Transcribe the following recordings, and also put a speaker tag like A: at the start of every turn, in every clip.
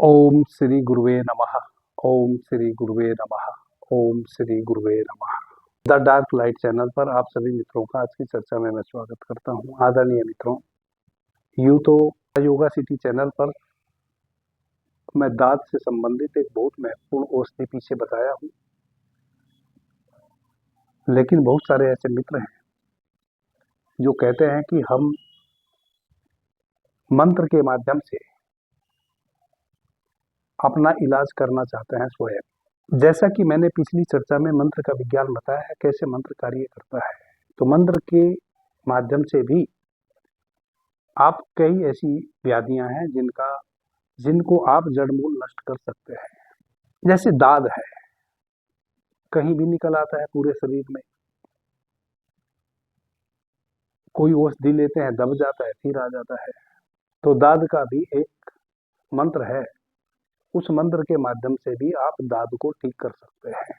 A: ओम श्री गुरुवे नमः। ओम श्री गुरुवे नमः। ओम श्री गुरुवे नमः। द डार्क लाइट चैनल पर आप सभी मित्रों का आज की चर्चा में मैं स्वागत करता हूं। आदरणीय मित्रों, यूं तो योगा सिटी चैनल पर मैं दांत से संबंधित एक बहुत महत्वपूर्ण औषधि पीछे बताया हूं, लेकिन बहुत सारे ऐसे मित्र हैं जो कहते हैं कि हम मंत्र के माध्यम से अपना इलाज करना चाहते हैं स्वयं। जैसा कि मैंने पिछली चर्चा में मंत्र का विज्ञान बताया है, कैसे मंत्र कार्य करता है, तो मंत्र के माध्यम से भी आप कई ऐसी व्याधियां हैं जिनको आप जड़मूल नष्ट कर सकते हैं। जैसे दाद है, कहीं भी निकल आता है पूरे शरीर में, कोई औषधि लेते हैं दब जाता है फिर आ जाता है, तो दाद का भी एक मंत्र है। उस मंत्र के माध्यम से भी आप दाद को ठीक कर सकते हैं।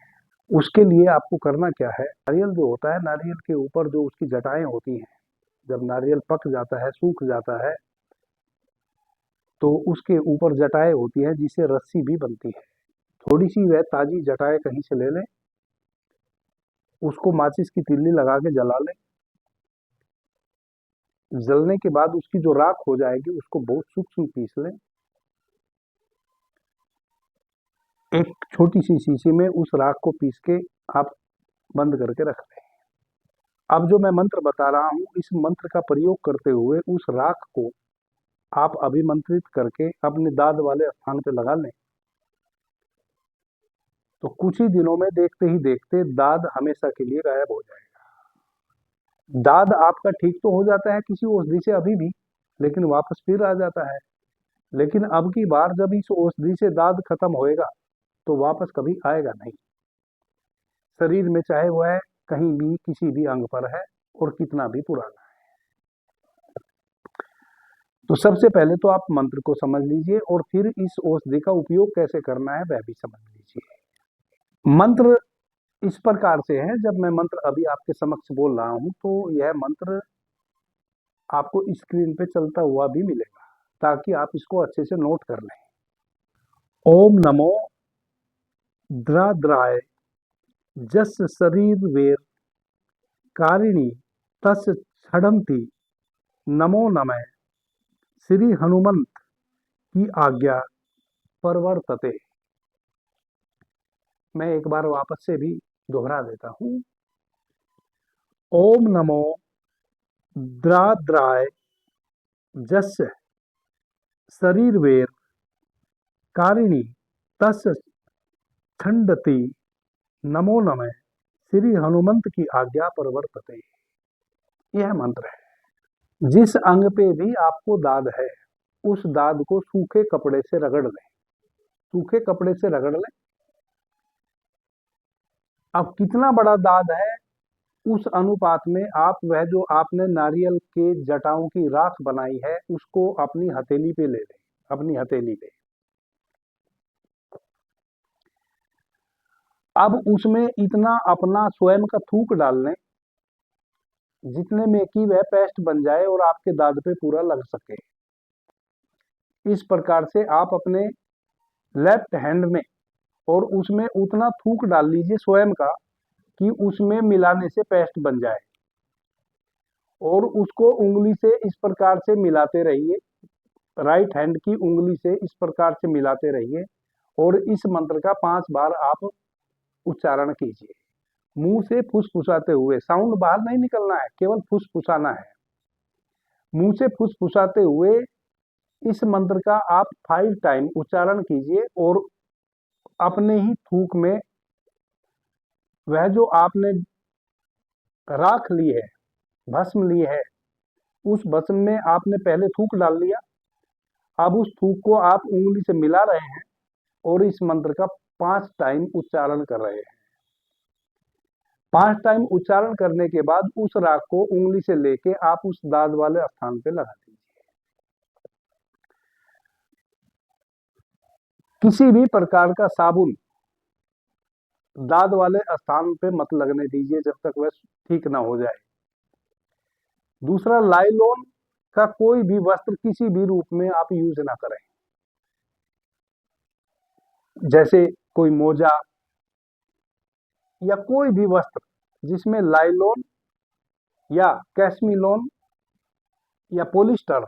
A: उसके लिए आपको करना क्या है, नारियल जो होता है, नारियल के ऊपर जो उसकी जटाएं होती हैं, जब नारियल पक जाता है, सूख जाता है, तो उसके ऊपर जटाएं होती है जिससे रस्सी भी बनती है। थोड़ी सी वह ताजी जटाएं कहीं से ले लें, उसको माचिस की तिल्ली लगा के जला लें। जलने के बाद उसकी जो राख हो जाएगी उसको बहुत सूक्ष्म पीस लें। एक छोटी सी शीशी में उस राख को पीस के आप बंद करके रख दें। अब जो मैं मंत्र बता रहा हूं, इस मंत्र का प्रयोग करते हुए उस राख को आप अभिमंत्रित करके अपने दाद वाले स्थान पे लगा लें, तो कुछ ही दिनों में देखते ही देखते दाद हमेशा के लिए गायब हो जाएगा। दाद आपका ठीक तो हो जाता है किसी औषधि से अभी भी, लेकिन वापस फिर आ जाता है। लेकिन अब की बार जब इस औषधि से दाद खत्म होएगा तो वापस कभी आएगा नहीं। शरीर में चाहे वह कहीं भी किसी भी अंग पर है और कितना भी पुराना है। तो सबसे पहले तो आप मंत्र को समझ लीजिए और फिर इस औषधि का उपयोग कैसे करना है वह भी समझ लीजिए। मंत्र इस प्रकार से है, जब मैं मंत्र अभी आपके समक्ष बोल रहा हूं तो यह मंत्र आपको स्क्रीन पे चलता हुआ भी मिलेगा, ताकि आप इसको अच्छे से नोट कर लें। ओम नमो द्राद्राय जस शरीर वेर कारिणी तस् छड़ंती नमो नमः श्री हनुमंत की आज्ञा परवर्तते। मैं एक बार वापस से भी दोहरा देता हूं। ओम नमो द्राद्राय जस शरीर वेर कारिणी तस् छंडति नमो नमः श्री हनुमंत की आज्ञा परवर्तते। यह मंत्र है। जिस अंग पे भी आपको दाद है, उस दाद को सूखे कपड़े से रगड़ लें। सूखे कपड़े से रगड़ लें। अब कितना बड़ा दाद है, उस अनुपात में आप वह जो आपने नारियल के जटाओं की राख बनाई है उसको अपनी हथेली पे ले लें। अपनी हथेली पे अब उसमें इतना अपना स्वयं का थूक डाल लें जितने में कि वह पेस्ट बन जाए और आपके दाद पे पूरा लग सके। इस प्रकार से आप अपने लेफ्ट हैंड में और उसमें उतना थूक डाल लीजिए स्वयं का कि उसमें मिलाने से पेस्ट बन जाए, और उसको उंगली से इस प्रकार से मिलाते रहिए। राइट हैंड की उंगली से इस प्रकार से मिलाते रहिए और इस मंत्र का 5 बार आप उच्चारण कीजिए। मुंह से फुसफुसाते हुए, साउंड बाहर नहीं निकलना है, केवल फुसफुसाना है। मुंह से फुसफुसाते हुए इस मंत्र का आप 5 टाइम उच्चारण कीजिए और अपने ही थूक में वह जो आपने राख ली है, भस्म ली है, उस भस्म में आपने पहले थूक डाल लिया। अब उस थूक को आप उंगली से मिला रहे हैं और इस मंत्र का 5 टाइम उच्चारण कर रहे हैं। 5 टाइम उच्चारण करने के बाद उस राख को उंगली से लेके आप उस दाद वाले स्थान पे लगा दीजिए। किसी भी प्रकार का साबुन दाद वाले स्थान पे मत लगने दीजिए जब तक वह ठीक ना हो जाए। दूसरा, लाइलॉन का कोई भी वस्त्र किसी भी रूप में आप यूज ना करें। जैसे कोई मोजा या कोई भी वस्त्र जिसमें लाइलॉन या कैस्मिलोन या पॉलिस्टर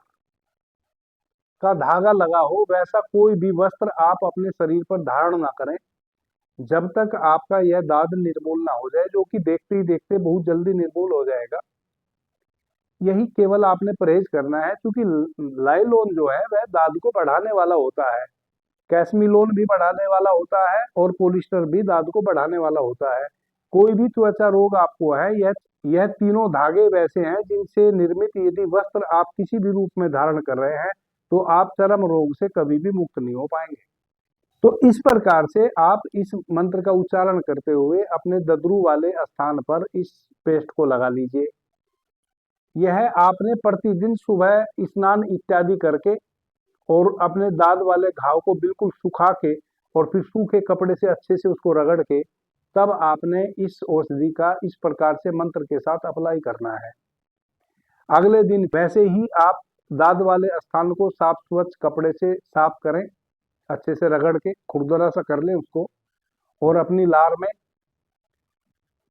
A: का धागा लगा हो, वैसा कोई भी वस्त्र आप अपने शरीर पर धारण ना करें जब तक आपका यह दाद निर्मूल ना हो जाए, जो कि देखते ही देखते बहुत जल्दी निर्मूल हो जाएगा। यही केवल आपने परहेज करना है, क्योंकि लाइलोन जो है वह दाद को बढ़ाने वाला होता है, कैस्मिलोन भी बढ़ाने वाला होता है और पॉलिस्टर भी दाद को बढ़ाने वाला होता है। कोई भी त्वचा रोग आपको है, यह तीनों धागे वैसे हैं जिनसे निर्मित यदि वस्त्र आप किसी भी रूप में धारण कर रहे हैं तो आप चर्म रोग से कभी भी मुक्त नहीं हो पाएंगे। तो इस प्रकार से आप इस मंत्र का उच्चारण करते हुए अपने ददरू वाले स्थान पर इस पेस्ट को लगा लीजिए। यह आपने प्रतिदिन सुबह स्नान इत्यादि करके और अपने दाद वाले घाव को बिल्कुल सुखा के और फिर सूखे कपड़े से अच्छे से उसको रगड़ के तब आपने इस औषधि का इस प्रकार से मंत्र के साथ अप्लाई करना है। अगले दिन वैसे ही आप दाद वाले स्थान को साफ स्वच्छ कपड़े से साफ करें, अच्छे से रगड़ के खुरदरा सा कर लें उसको, और अपनी लार में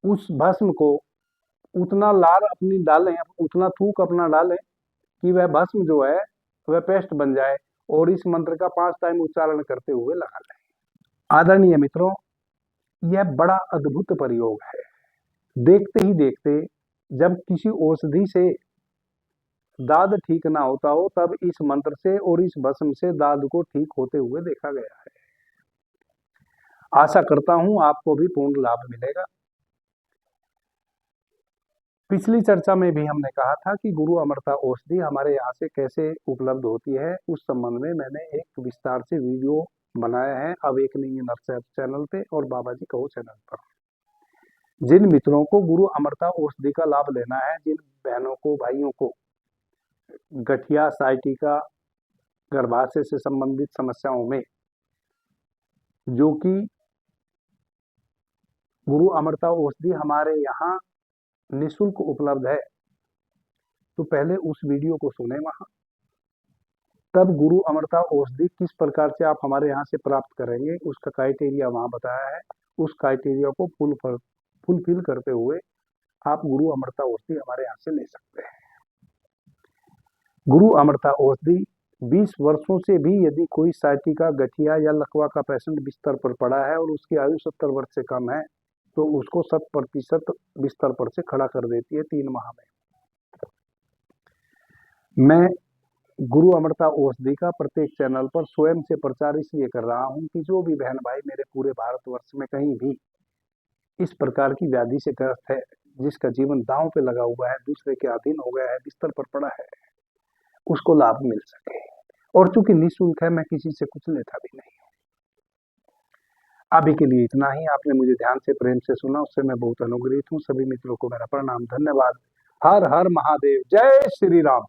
A: उस भस्म को उतना लार अपनी डालें, उतना थूक अपना डालें कि वह भस्म जो है वह पेस्ट बन जाए, और इस मंत्र का 5 टाइम उच्चारण करते हुए लगा लें। आदरणीय मित्रों, यह बड़ा अद्भुत प्रयोग है। देखते ही देखते जब किसी औषधि से दाद ठीक ना होता हो, तब इस मंत्र से और इस भस्म से दाद को ठीक होते हुए देखा गया है। आशा करता हूं आपको भी पूर्ण लाभ मिलेगा। पिछली चर्चा में भी हमने कहा था कि गुरु अमृता औषधि हमारे यहाँ से कैसे उपलब्ध होती है, उस संबंध में मैंने एक विस्तार से वीडियो बनाया है अवेकनिंग इनर चैनल पे और बाबा जी कहो चैनल पर। जिन मित्रों को गुरु अमृता औषधि का लाभ लेना है, जिन बहनों को भाइयों को गठिया साइटिका गर्भाशय से संबंधित समस्याओं में जो कि गुरु अमृता औषधि हमारे यहाँ निःशुल्क उपलब्ध है, तो पहले उस वीडियो को सुने वहां, तब गुरु अमृता औषधि किस प्रकार से आप हमारे यहाँ से प्राप्त करेंगे उसका क्राइटेरिया वहां बताया है। उस क्राइटेरिया को फुलफिल करते हुए आप गुरु अमृता औषधि हमारे यहाँ से ले सकते हैं। गुरु अमृता औषधि 20 वर्षों से भी यदि कोई साइटिका गठिया या लकवा का पेशेंट बिस्तर पर पड़ा है और उसकी आयु 70 वर्ष से कम है, तो उसको 100% बिस्तर पर से खड़ा कर देती है 3 माह में। मैं गुरु अमृता औषधि का प्रत्येक चैनल पर स्वयं से प्रचार इसलिए कर रहा हूं कि जो भी बहन भाई मेरे पूरे भारतवर्ष में कहीं भी इस प्रकार की व्याधि से ग्रस्त है, जिसका जीवन दांव पे लगा हुआ है, दूसरे के अधीन हो गया है, बिस्तर पर पड़ा है, उसको लाभ मिल सके। और चूंकि निःशुल्क है, मैं किसी से कुछ लेता भी नहीं। अभी के लिए इतना ही। आपने मुझे ध्यान से प्रेम से सुना, उससे मैं बहुत अनुग्रहित हूँ। सभी मित्रों को मेरा प्रणाम, धन्यवाद। हर हर महादेव, जय श्री राम।